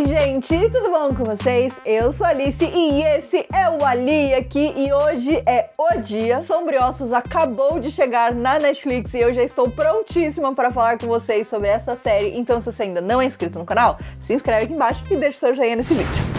gente, tudo bom com vocês? Eu sou a Alice e esse é o Ali aqui e hoje é o dia. Sombriossos acabou de chegar na Netflix e eu já estou prontíssima para falar com vocês sobre essa série. Então se você ainda não é inscrito no canal, se inscreve aqui embaixo e deixa o seu joinha nesse vídeo.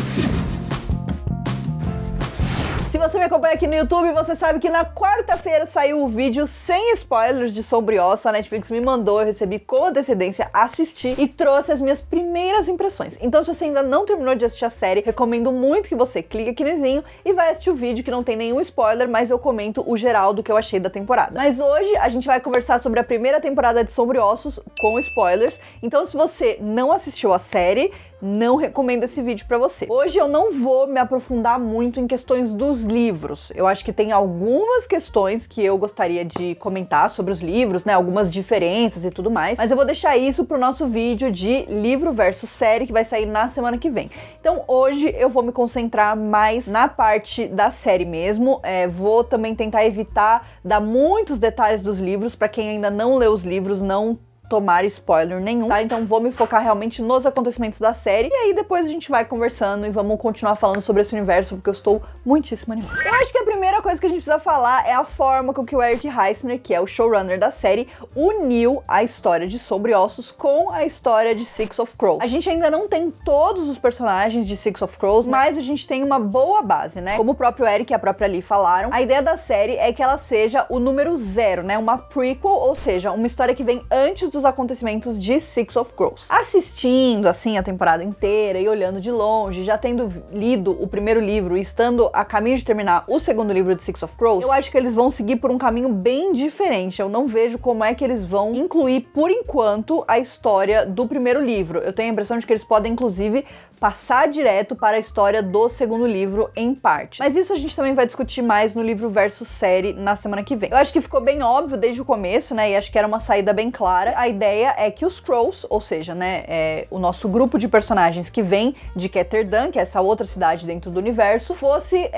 Se você me acompanha aqui no YouTube, você sabe que na quarta-feira saiu o vídeo sem spoilers de Sombriossos. A Netflix me mandou, eu recebi com antecedência, assistir e trouxe as minhas primeiras impressões. Então se você ainda não terminou de assistir a série, recomendo muito que você clique aqui no izinho e vai assistir o vídeo que não tem nenhum spoiler, mas eu comento o geral do que eu achei da temporada. Mas hoje a gente vai conversar sobre a primeira temporada de Sombriossos com spoilers. Então se você não assistiu a série, não recomendo esse vídeo pra você. Hoje eu não vou me aprofundar muito em questões dos livros. Eu acho que tem algumas questões que eu gostaria de comentar sobre os livros, né? Algumas diferenças e tudo mais. Mas eu vou deixar isso pro nosso vídeo de livro versus série que vai sair na semana que vem. Então hoje eu vou me concentrar mais na parte da série mesmo. Vou também tentar evitar dar muitos detalhes dos livros pra quem ainda não leu os livros, não tomar spoiler nenhum, tá? Então vou me focar realmente nos acontecimentos da série e aí depois a gente vai conversando e vamos continuar falando sobre esse universo porque eu estou muitíssimo animada. Eu acho que a primeira coisa que a gente precisa falar é a forma com que o Eric Heisserer, que é o showrunner da série, uniu a história de Sombriossos com a história de Six of Crows. A gente ainda não tem todos os personagens de Six of Crows, mas a gente tem uma boa base, né? Como o próprio Eric e a própria Lee falaram, a ideia da série é que ela seja o número 0, né? Uma prequel, ou seja, uma história que vem antes dos acontecimentos de Six of Crows. Assistindo, assim, a temporada inteira e olhando de longe, já tendo lido o primeiro livro e estando a caminho de terminar o segundo livro de Six of Crows, eu acho que eles vão seguir por um caminho bem diferente. Eu não vejo como é que eles vão incluir, por enquanto, a história do primeiro livro. Eu tenho a impressão de que eles podem, inclusive, passar direto para a história do segundo livro em parte. Mas isso a gente também vai discutir mais no livro versus série na semana que vem. Eu acho que ficou bem óbvio desde o começo, né, e acho que era uma saída bem clara. A ideia é que os Crows, ou seja, né, o nosso grupo de personagens que vem de Ketterdam, que é essa outra cidade dentro do universo, fosse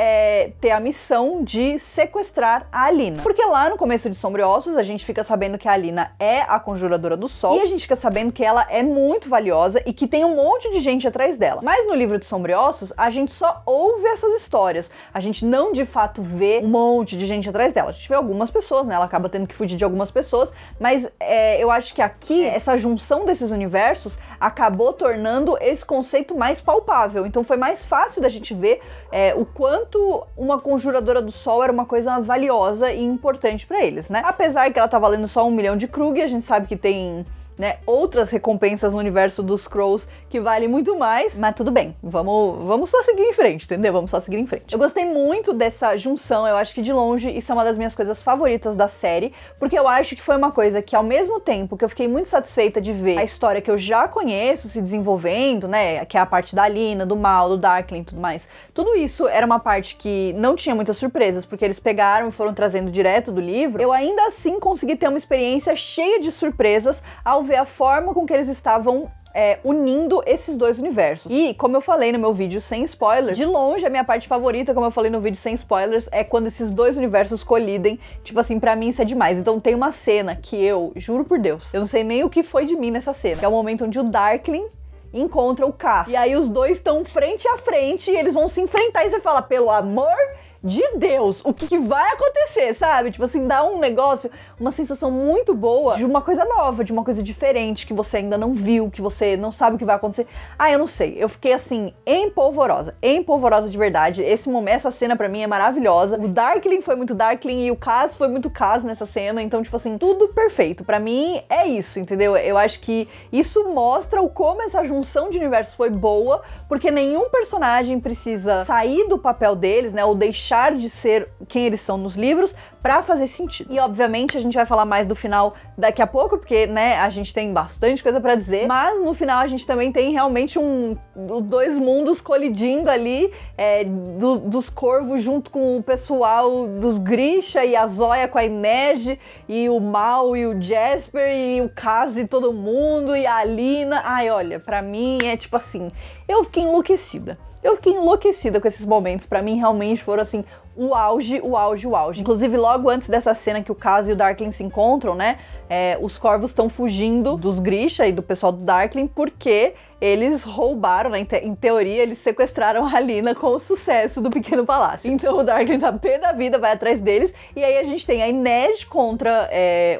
ter a missão de sequestrar a Alina. Porque lá no começo de Sombriossos, a gente fica sabendo que a Alina é a Conjuradora do Sol, e a gente fica sabendo que ela é muito valiosa e que tem um monte de gente atrás dela. Mas no livro de Sombriossos, a gente só ouve essas histórias. A gente não, de fato, vê um monte de gente atrás dela. A gente vê algumas pessoas, né? Ela acaba tendo que fugir de algumas pessoas, mas eu acho que aqui, essa junção desses universos acabou tornando esse conceito mais palpável. Então foi mais fácil da gente ver o quanto uma Conjuradora do Sol era uma coisa valiosa e importante pra eles, né? Apesar que ela tá valendo só 1 milhão de Krug, a gente sabe que tem, né, outras recompensas no universo dos Crows que valem muito mais, mas tudo bem, vamos só seguir em frente, entendeu? Vamos só seguir em frente. Eu gostei muito dessa junção, eu acho que de longe isso é uma das minhas coisas favoritas da série, porque eu acho que foi uma coisa que ao mesmo tempo que eu fiquei muito satisfeita de ver a história que eu já conheço se desenvolvendo, né, que é a parte da Alina, do Mal, do Darkling e tudo mais, tudo isso era uma parte que não tinha muitas surpresas, porque eles pegaram e foram trazendo direto do livro. Eu ainda assim consegui ter uma experiência cheia de surpresas ao ver a forma com que eles estavam unindo esses dois universos. E, como eu falei no meu vídeo sem spoilers, de longe a minha parte favorita, como eu falei no vídeo sem spoilers, é quando esses dois universos colidem. Tipo assim, pra mim isso é demais. Então tem uma cena que eu, juro por Deus, eu não sei nem o que foi de mim nessa cena, que é o momento onde o Darkling encontra o Cass. E aí os dois estão frente a frente e eles vão se enfrentar e você fala, pelo amor de Deus, o que vai acontecer, sabe? Tipo assim, dá um negócio, uma sensação muito boa de uma coisa nova, de uma coisa diferente, que você ainda não viu, que você não sabe o que vai acontecer. Ah, eu não sei, eu fiquei assim, empolvorosa de verdade. Esse momento, essa cena pra mim é maravilhosa. O Darkling foi muito Darkling e o Cass foi muito Cass nessa cena, então tipo assim, tudo perfeito. Pra mim é isso, entendeu? Eu acho que isso mostra o como essa junção de universos foi boa, porque nenhum personagem precisa sair do papel deles, né, ou deixar de ser quem eles são nos livros pra fazer sentido. E obviamente a gente vai falar mais do final daqui a pouco, porque, né, a gente tem bastante coisa pra dizer, mas no final a gente também tem realmente dois mundos colidindo ali, dos Corvos junto com o pessoal dos Grisha e a Zoya com a Inej e o Mal e o Jasper e o Cass e todo mundo e a Alina. Ai, olha, pra mim é tipo assim, eu fiquei enlouquecida. Eu fiquei enlouquecida com esses momentos, pra mim realmente foram assim, o auge. Inclusive logo antes dessa cena que o Cass e o Darkling se encontram, né, os Corvos estão fugindo dos Grisha e do pessoal do Darkling porque eles roubaram, né? Em teoria, eles sequestraram a Alina com o sucesso do Pequeno Palácio. Então o Darkling tá pé da vida, vai atrás deles, e aí a gente tem a Inej contra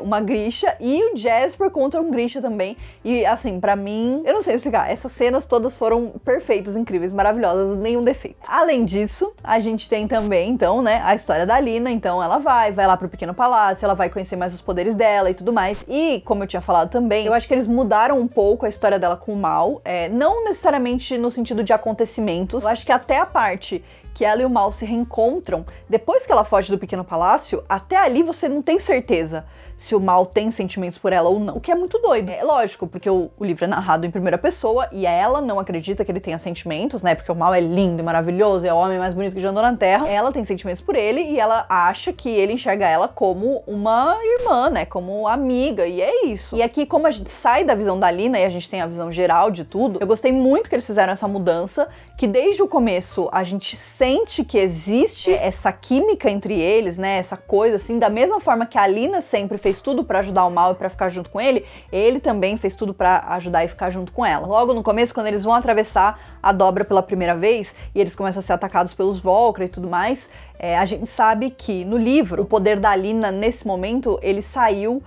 uma Grisha e o Jasper contra um Grisha também. E assim, pra mim, eu não sei explicar, essas cenas todas foram perfeitas, incríveis, maravilhosas, nenhum defeito. Além disso, a gente tem também, então, né, a história da Alina. Então ela vai lá pro Pequeno Palácio, ela vai conhecer mais os poderes dela e tudo mais. E, como eu tinha falado também, eu acho que eles mudaram um pouco a história dela com o Mal, não necessariamente no sentido de acontecimentos. Eu acho que até a parte que ela e o Mal se reencontram, depois que ela foge do Pequeno Palácio, até ali você não tem certeza se o Mal tem sentimentos por ela ou não, o que é muito doido. É lógico, porque o livro é narrado em primeira pessoa e ela não acredita que ele tenha sentimentos, né, porque o Mal é lindo e maravilhoso, é o homem mais bonito que já andou na Terra. Ela tem sentimentos por ele e ela acha que ele enxerga ela como uma irmã, né, como amiga, e é isso. E aqui, como a gente sai da visão da Alina e a gente tem a visão geral de tudo, eu gostei muito que eles fizeram essa mudança, que desde o começo a gente sente que existe essa química entre eles, né, essa coisa assim, da mesma forma que a Alina sempre fez tudo pra ajudar o Mal e pra ficar junto com ele, ele também fez tudo pra ajudar e ficar junto com ela. Logo no começo, quando eles vão atravessar a dobra pela primeira vez e eles começam a ser atacados pelos Volcra e tudo mais, a gente sabe que no livro, o poder da Alina nesse momento, ele saiu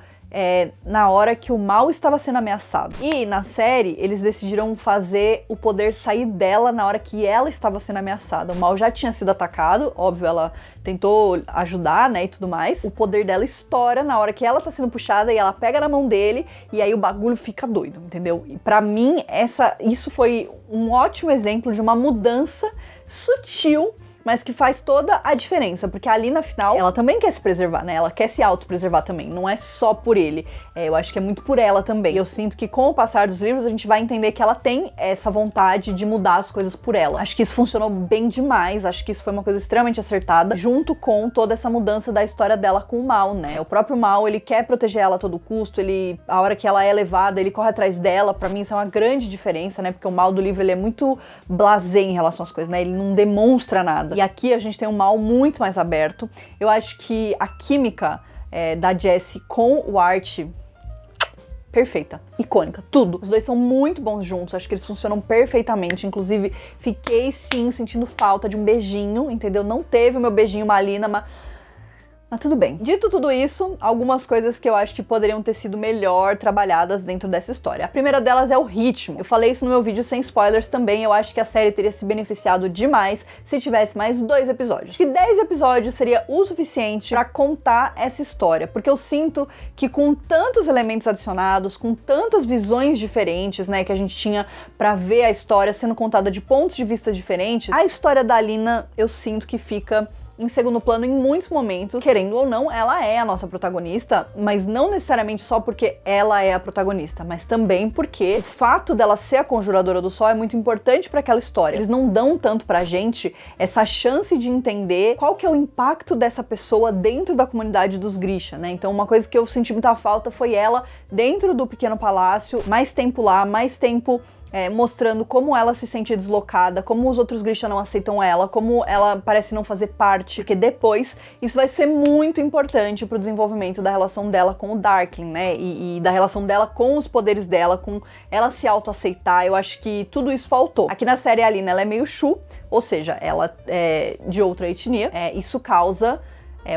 na hora que o Mal estava sendo ameaçado. E na série, eles decidiram fazer o poder sair dela na hora que ela estava sendo ameaçada. O Mal já tinha sido atacado, óbvio, ela tentou ajudar, né, e tudo mais. O poder dela estoura na hora que ela tá sendo puxada e ela pega na mão dele e aí o bagulho fica doido, entendeu? E pra mim, isso foi um ótimo exemplo de uma mudança sutil, mas que faz toda a diferença, porque a Alina, afinal, ela também quer se preservar, né? Ela quer se autopreservar também, não é só por ele. Eu acho que é muito por ela também. E eu sinto que com o passar dos livros a gente vai entender que ela tem essa vontade de mudar as coisas por ela. Acho que isso funcionou bem demais, acho que isso foi uma coisa extremamente acertada, junto com toda essa mudança da história dela com o Mal, né? O próprio Mal, ele quer proteger ela a todo custo, a hora que ela é levada, ele corre atrás dela. Pra mim isso é uma grande diferença, né? Porque o Mal do livro, ele é muito blasé em relação às coisas, né? Ele não demonstra nada. E aqui a gente tem um Mal muito mais aberto. Eu acho que a química da Jessie com o Art, perfeita, icônica, tudo. Os dois são muito bons juntos, acho que eles funcionam perfeitamente. Inclusive, fiquei sim sentindo falta de um beijinho, entendeu? Não teve o meu beijinho Malina, mas tudo bem. Dito tudo isso, algumas coisas que eu acho que poderiam ter sido melhor trabalhadas dentro dessa história. A primeira delas é o ritmo. Eu falei isso no meu vídeo sem spoilers também, eu acho que a série teria se beneficiado demais se tivesse mais 2 episódios. Que 10 episódios seria o suficiente pra contar essa história, porque eu sinto que com tantos elementos adicionados, com tantas visões diferentes, né, que a gente tinha pra ver a história sendo contada de pontos de vista diferentes, a história da Alina, eu sinto que fica em segundo plano em muitos momentos. Querendo ou não, ela é a nossa protagonista, mas não necessariamente só porque ela é a protagonista, mas também porque o fato dela ser a Conjuradora do Sol é muito importante para aquela história. Eles não dão tanto pra gente essa chance de entender qual que é o impacto dessa pessoa dentro da comunidade dos Grisha, né? Então uma coisa que eu senti muita falta foi ela dentro do Pequeno Palácio, mais tempo lá, mais tempo mostrando como ela se sente deslocada, como os outros Grisha não aceitam ela, como ela parece não fazer parte, porque depois isso vai ser muito importante pro desenvolvimento da relação dela com o Darkling, né, e da relação dela com os poderes dela, com ela se autoaceitar. Eu acho que tudo isso faltou. Aqui na série a Alina, ela é meio Shu, ou seja, ela é de outra etnia, isso causa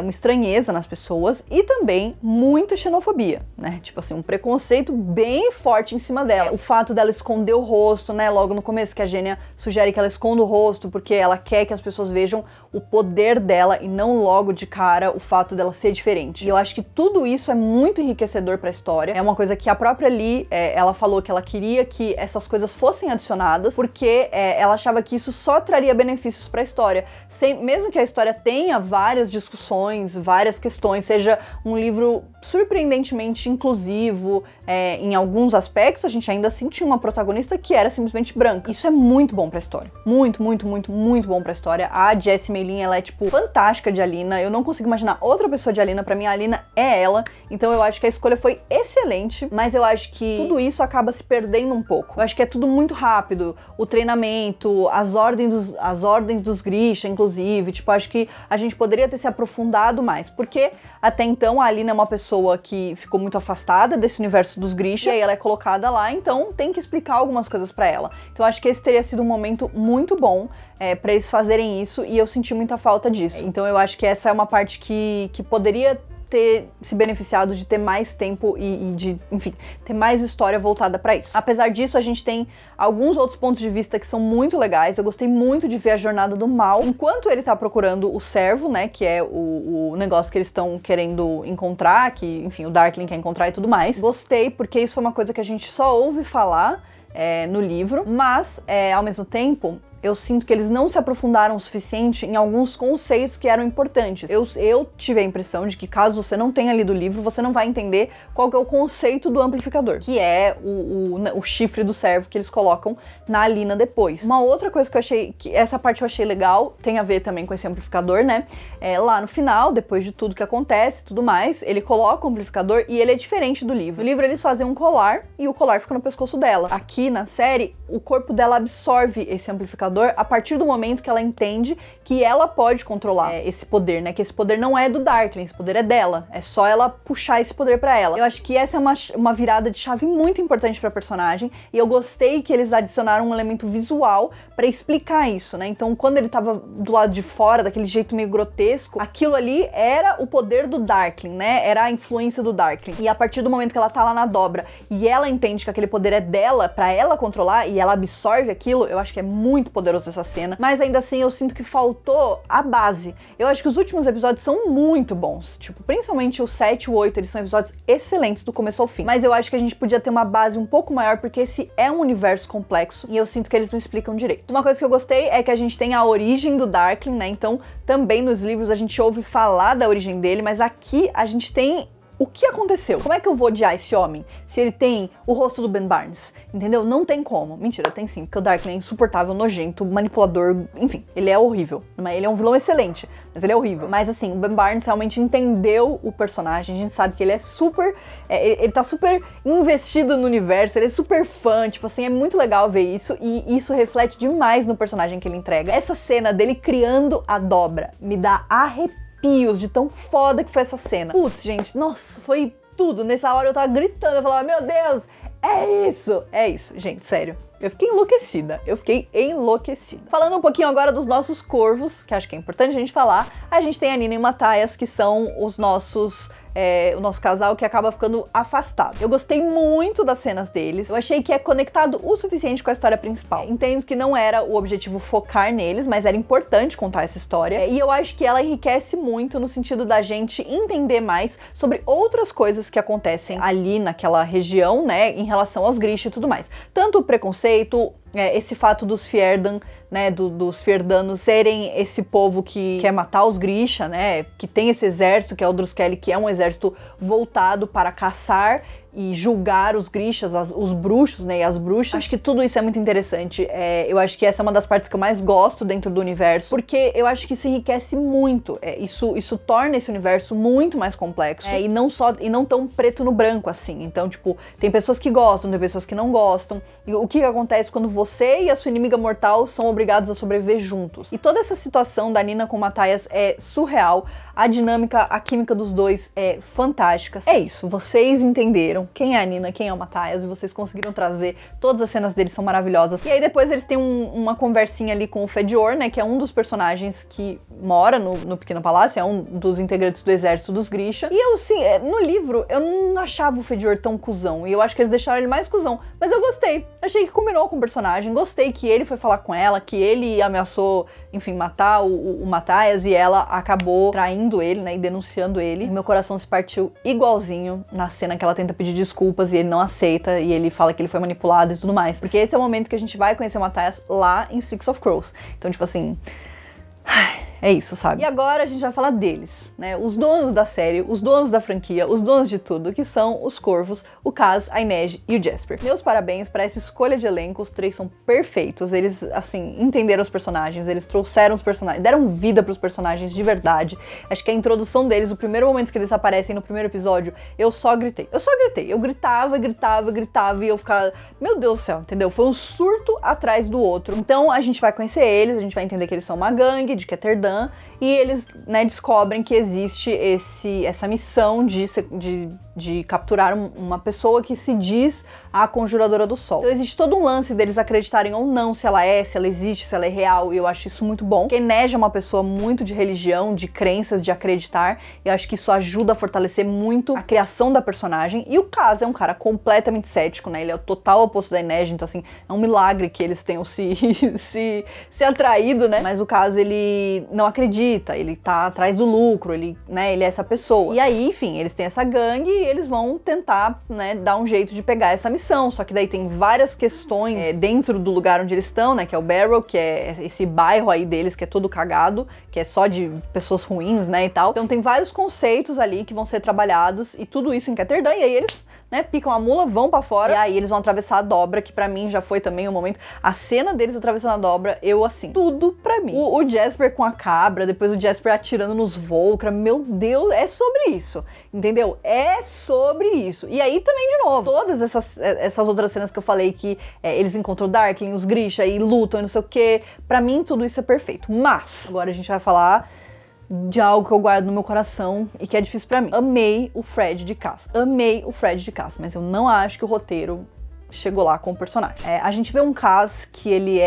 uma estranheza nas pessoas e também muita xenofobia, né? Tipo assim, um preconceito bem forte em cima dela. O fato dela esconder o rosto, né? Logo no começo, que a Gênia sugere que ela esconda o rosto porque ela quer que as pessoas vejam o poder dela e não logo de cara o fato dela ser diferente. E eu acho que tudo isso é muito enriquecedor pra história. É uma coisa que a própria Lee, ela falou que ela queria que essas coisas fossem adicionadas porque ela achava que isso só traria benefícios pra história. Mesmo que a história tenha várias discussões, várias questões, seja um livro surpreendentemente inclusivo, em alguns aspectos, a gente ainda assim tinha uma protagonista que era simplesmente branca. Isso é muito bom pra história. Muito, muito, muito, muito bom pra história. A Jessie Meilin, ela é, tipo, fantástica de Alina. Eu não consigo imaginar outra pessoa de Alina. Pra mim, a Alina é ela. Então eu acho que a escolha foi excelente, mas eu acho que tudo isso acaba se perdendo um pouco. Eu acho que é tudo muito rápido. O treinamento, as ordens dos Grisha, inclusive. Tipo, acho que a gente poderia ter se aprofundado aprofundado mais, porque até então a Alina é uma pessoa que ficou muito afastada desse universo dos Grisha, e aí ela é colocada lá, então tem que explicar algumas coisas pra ela. Então acho que esse teria sido um momento muito bom pra eles fazerem isso, e eu senti muita falta disso. Então eu acho que essa é uma parte que poderia ter se beneficiado de ter mais tempo e de, enfim, ter mais história voltada pra isso. Apesar disso, a gente tem alguns outros pontos de vista que são muito legais. Eu gostei muito de ver a jornada do Mal, enquanto ele tá procurando o servo, né, que é o negócio que eles estão querendo encontrar, que, enfim, o Darkling quer encontrar e tudo mais. Gostei, porque isso foi uma coisa que a gente só ouve falar no livro, mas, ao mesmo tempo, eu sinto que eles não se aprofundaram o suficiente em alguns conceitos que eram importantes. Eu tive a impressão de que, caso você não tenha lido o livro, você não vai entender qual que é o conceito do amplificador, que é o chifre do servo que eles colocam na Alina depois. Uma outra coisa que eu achei, que essa parte eu achei legal, tem a ver também com esse amplificador, né? Lá no final, depois de tudo que acontece e tudo mais, ele coloca o amplificador e ele é diferente do livro. No livro eles fazem um colar e o colar fica no pescoço dela. Aqui na série, o corpo dela absorve esse amplificador a partir do momento que ela entende que ela pode controlar esse poder, né? Que esse poder não é do Darkling, esse poder é dela. É só ela puxar esse poder pra ela. Eu acho que essa é uma virada de chave muito importante pra personagem, e eu gostei que eles adicionaram um elemento visual pra explicar isso, né? Então, quando ele tava do lado de fora, daquele jeito meio grotesco, aquilo ali era o poder do Darkling, né? Era a influência do Darkling. E a partir do momento que ela tá lá na dobra e ela entende que aquele poder é dela, pra ela controlar, e ela absorve aquilo, eu acho que é muito poderoso essa cena. Mas ainda assim, eu sinto que faltou a base. Eu acho que os últimos episódios são muito bons. Tipo, principalmente o 7 e o 8, eles são episódios excelentes do começo ao fim. Mas eu acho que a gente podia ter uma base um pouco maior, porque esse é um universo complexo e eu sinto que eles não explicam direito. Uma coisa que eu gostei é que a gente tem a origem do Darkling, né? Então, também nos livros a gente ouve falar da origem dele, mas aqui a gente tem o que aconteceu? Como é que eu vou odiar esse homem se ele tem o rosto do Ben Barnes? Entendeu? Não tem como. Mentira, tem sim, porque o Darkling é insuportável, nojento, manipulador, enfim, ele é horrível. Ele é um vilão excelente, mas ele é horrível. Mas assim, o Ben Barnes realmente entendeu o personagem, a gente sabe que ele é super, ele tá super investido no universo, ele é super fã, tipo assim, é muito legal ver isso, e isso reflete demais no personagem que ele entrega. Essa cena dele criando a dobra me dá arrepio de tão foda que foi essa cena. Putz, gente, nossa, foi tudo. Nessa hora eu tava gritando, eu falava, meu Deus, é isso! É isso, gente, sério. Eu fiquei enlouquecida. Falando um pouquinho agora dos nossos corvos, que acho que é importante a gente falar, a gente tem a Nina e o Matthias, que são os nossos... o nosso casal que acaba ficando afastado. Eu gostei muito das cenas deles, eu achei que é conectado o suficiente com a história principal. Entendo que não era o objetivo focar neles, mas era importante contar essa história, e eu acho que ela enriquece muito no sentido da gente entender mais sobre outras coisas que acontecem ali naquela região, né, em relação aos Grisha e tudo mais. Tanto o preconceito, esse fato dos Fjerdan, né, dos Fjerdanos serem esse povo que quer matar os Grisha, né, que tem esse exército, que é o Druskelli, que é um exército voltado para caçar e julgar os Grishas, os bruxos, né, e as bruxas. Acho que tudo isso é muito interessante. Eu acho que essa é uma das partes que eu mais gosto dentro do universo, porque eu acho que isso enriquece muito. Isso torna esse universo muito mais complexo, e não tão preto no branco assim. Então, tipo, tem pessoas que gostam, tem pessoas que não gostam. E o que acontece quando você e a sua inimiga mortal são obrigados a sobreviver juntos? E toda essa situação da Nina com o Matthias é surreal. A dinâmica, a química dos dois é fantástica. É isso, vocês entenderam quem é a Nina, quem é o Matthias, e vocês conseguiram trazer, todas as cenas deles são maravilhosas. E aí depois eles têm uma conversinha ali com o Fedor, né, que é um dos personagens que mora no Pequeno Palácio, é um dos integrantes do exército dos Grisha. E eu, sim, no livro, eu não achava o Fedor tão cuzão, e eu acho que eles deixaram ele mais cuzão, mas eu gostei. Achei que combinou com o personagem, gostei que ele foi falar com ela, que ele ameaçou, enfim, matar o Matthias, e ela acabou traindo ele, né, e denunciando ele. E meu coração se partiu igualzinho na cena que ela tenta pedir desculpas e ele não aceita, e ele fala que ele foi manipulado e tudo mais. Porque esse é o momento que a gente vai conhecer o Matthias lá em Six of Crows. Então, tipo assim... é isso, sabe? E agora a gente vai falar deles, né? Os donos da série, os donos da franquia, os donos de tudo, que são os Corvos, o Kaz, a Inej e o Jesper. Meus parabéns para essa escolha de elenco, os três são perfeitos, eles, assim, entenderam os personagens, eles trouxeram os personagens, deram vida pros personagens de verdade. Acho que a introdução deles, o primeiro momento que eles aparecem no primeiro episódio, eu só gritei. Eu gritava e eu ficava, meu Deus do céu, entendeu? Foi um surto atrás do outro. Então a gente vai conhecer eles, a gente vai entender que eles são uma gangue de Ketterdam, Titã, e eles, né, descobrem que existe essa missão de capturar uma pessoa que se diz a Conjuradora do Sol. Então existe todo um lance deles acreditarem ou não se ela existe, se ela é real, e eu acho isso muito bom. Porque Neji é uma pessoa muito de religião, de crenças, de acreditar, e eu acho que isso ajuda a fortalecer muito a criação da personagem. E o Kaz é um cara completamente cético, né? Ele é o total oposto da Neji, então assim, é um milagre que eles tenham se atraído, né? Mas o Kaz, ele não acredita, ele tá atrás do lucro, ele é essa pessoa. E aí, enfim, eles têm essa gangue e eles vão tentar, né, dar um jeito de pegar essa missão, só que daí tem várias questões dentro do lugar onde eles estão, né, que é o Barrow, que é esse bairro aí deles que é todo cagado, que é só de pessoas ruins, né, e tal. Então tem vários conceitos ali que vão ser trabalhados e tudo isso em Ketterdam, e aí eles, né, picam a mula, vão pra fora, e aí eles vão atravessar a dobra, que pra mim já foi também um momento, a cena deles atravessando a dobra, eu assim, tudo pra mim. O Jasper com a cabra, depois o Jasper atirando nos Volcra, meu Deus, é sobre isso, entendeu? É sobre isso. E aí também, de novo, todas essas outras cenas que eu falei que eles encontram o Darkling, os Grisha e lutam e não sei o que, pra mim tudo isso é perfeito. Mas, agora a gente vai falar de algo que eu guardo no meu coração e que é difícil pra mim. Amei o Fred de Kaz. Amei o Fred de Kaz, mas eu não acho que o roteiro chegou lá com o personagem. A gente vê um Kaz que ele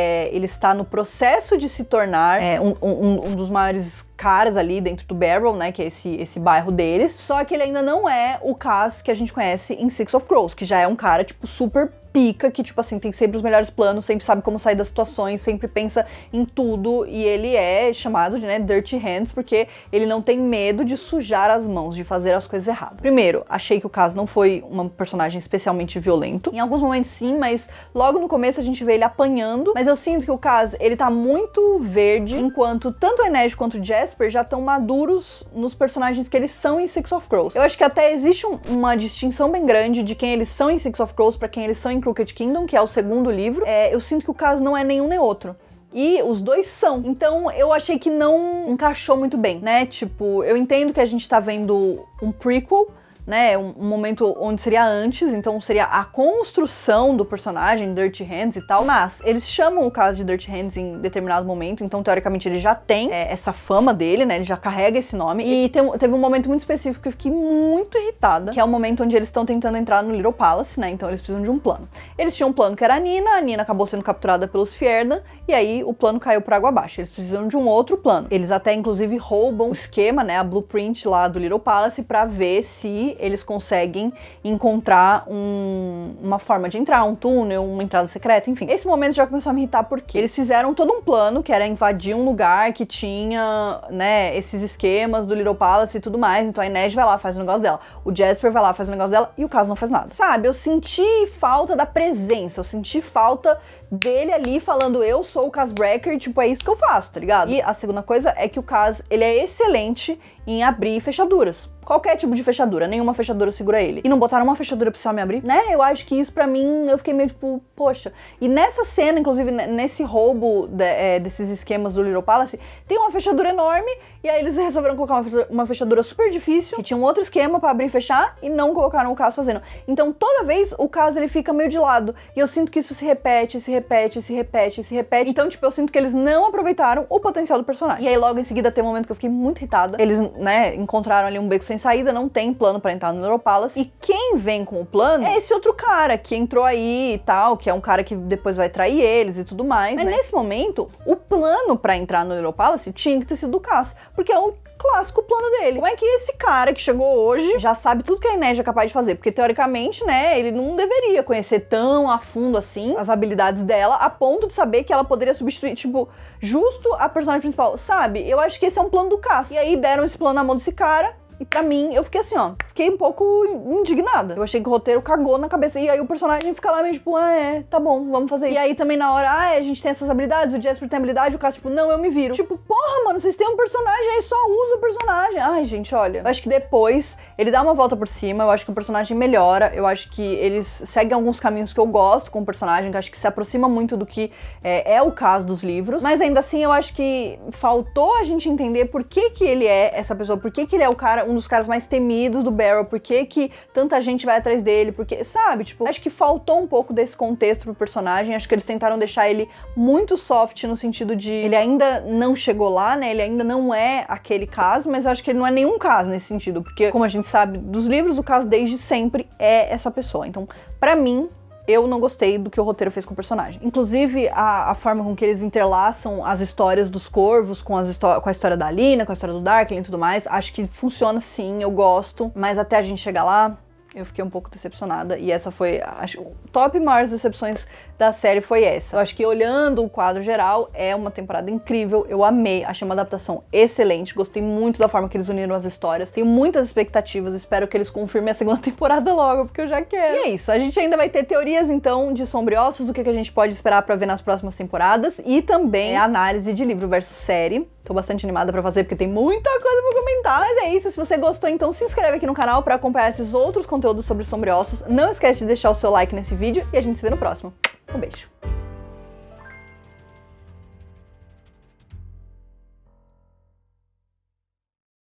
está no processo de se tornar um dos maiores caras ali dentro do Barrow, né, que é esse bairro deles, só que ele ainda não é o Kaz que a gente conhece em Six of Crows, que já é um cara, tipo, super pica, que, tipo assim, tem sempre os melhores planos, sempre sabe como sair das situações, sempre pensa em tudo, e ele é chamado de, né, Dirty Hands, porque ele não tem medo de sujar as mãos, de fazer as coisas erradas. Primeiro, achei que o Kaz não foi um personagem especialmente violento, em alguns momentos sim, mas logo no começo a gente vê ele apanhando, mas eu sinto que o Kaz, ele tá muito verde, enquanto tanto a Neji quanto o Jasper já estão maduros nos personagens que eles são em Six of Crows. Eu acho que até existe uma distinção bem grande de quem eles são em Six of Crows pra quem eles são em Crooked Kingdom, que é o segundo livro. Eu sinto que o Kaz não é nenhum nem outro. E os dois são. Então eu achei que não encaixou muito bem, né? Tipo, eu entendo que a gente tá vendo um prequel, né, um momento onde seria antes, então seria a construção do personagem, Dirty Hands e tal, mas eles chamam o Kaz de Dirty Hands em determinado momento, então teoricamente ele já tem essa fama dele, né, ele já carrega esse nome, e teve um momento muito específico que eu fiquei muito irritada, que é o momento onde eles estão tentando entrar no Little Palace, né, então eles precisam de um plano. Eles tinham um plano que era a Nina acabou sendo capturada pelos Fjerdan, e aí o plano caiu por água abaixo, eles precisam de um outro plano. Eles até, inclusive, roubam o esquema, né, a blueprint lá do Little Palace pra ver se eles conseguem encontrar uma forma de entrar, um túnel, uma entrada secreta, enfim. Esse momento já começou a me irritar porque eles fizeram todo um plano que era invadir um lugar que tinha, né, esses esquemas do Little Palace e tudo mais, então a Neji vai lá, faz o negócio dela, o Jasper vai lá, faz o negócio dela e o Kaz não faz nada. Sabe, eu senti falta da presença, eu senti falta dele ali falando, eu sou o Kaz Brekker, tipo, é isso que eu faço, tá ligado? E a segunda coisa é que o Kaz, ele é excelente em abrir fechaduras. Qualquer tipo de fechadura, nenhuma fechadura segura ele. E não botaram uma fechadura pra esse homem abrir, né? Eu acho que isso pra mim, eu fiquei meio tipo, poxa. E nessa cena, inclusive, nesse roubo desses esquemas do Little Palace, tem uma fechadura enorme, e aí eles resolveram colocar uma fechadura super difícil, que tinha um outro esquema pra abrir e fechar, e não colocaram o Kaz fazendo. Então toda vez o Kaz, ele fica meio de lado, e eu sinto que isso se repete. Então, tipo, eu sinto que eles não aproveitaram o potencial do personagem. E aí logo em seguida tem um momento que eu fiquei muito irritada. Eles, né, encontraram ali um beco sem saída, não tem plano pra entrar no Little Palace, e quem vem com o plano é esse outro cara que entrou aí e tal, que é um cara que depois vai trair eles e tudo mais, mas nesse momento, o plano pra entrar no Little Palace tinha que ter sido do Kaz, porque é o clássico plano dele. Como é que esse cara que chegou hoje já sabe tudo que a Neji é capaz de fazer? Porque teoricamente, né, ele não deveria conhecer tão a fundo assim as habilidades dela, a ponto de saber que ela poderia substituir, tipo, justo a personagem principal, sabe? Eu acho que esse é um plano do Kaz. E aí deram esse plano na mão desse cara, e pra mim, eu fiquei assim, ó, fiquei um pouco indignada. Eu achei que o roteiro cagou na cabeça. E aí o personagem fica lá meio tipo, tá bom, vamos fazer isso. E aí também na hora, a gente tem essas habilidades, o Jasper tem habilidade, o Kaz, tipo, não, eu me viro. Tipo, porra, mano, vocês têm um personagem aí, só usa o personagem. Ai, gente, olha. Eu acho que depois ele dá uma volta por cima, eu acho que o personagem melhora, eu acho que eles seguem alguns caminhos que eu gosto com o personagem, que eu acho que se aproxima muito do que é o caso dos livros. Mas ainda assim, eu acho que faltou a gente entender por que ele é essa pessoa, por que ele é o cara, um dos caras mais temidos do Barrow, por que tanta gente vai atrás dele, porque, sabe, tipo, acho que faltou um pouco desse contexto pro personagem, acho que eles tentaram deixar ele muito soft no sentido de ele ainda não chegou lá, né, ele ainda não é aquele caso, mas eu acho que ele não é nenhum caso nesse sentido, porque, como a gente sabe dos livros, o caso desde sempre é essa pessoa. Então, pra mim, eu não gostei do que o roteiro fez com o personagem. Inclusive, a forma com que eles interlaçam as histórias dos corvos com a história da Alina, com a história do Darkling e tudo mais, acho que funciona sim, eu gosto, mas até a gente chegar lá, eu fiquei um pouco decepcionada, e essa foi, acho, o top maiores decepções da série foi essa. Eu acho que olhando o quadro geral, é uma temporada incrível, eu amei, achei uma adaptação excelente, gostei muito da forma que eles uniram as histórias, tenho muitas expectativas, espero que eles confirmem a segunda temporada logo, porque eu já quero. E é isso, a gente ainda vai ter teorias, então, de Sombriossos, do que a gente pode esperar pra ver nas próximas temporadas, e também a análise de livro versus série. Tô bastante animada pra fazer, porque tem muita coisa pra comentar. Mas é isso, se você gostou, então se inscreve aqui no canal pra acompanhar esses outros conteúdos sobre Sombriossos. Não esquece de deixar o seu like nesse vídeo e a gente se vê no próximo. Um beijo!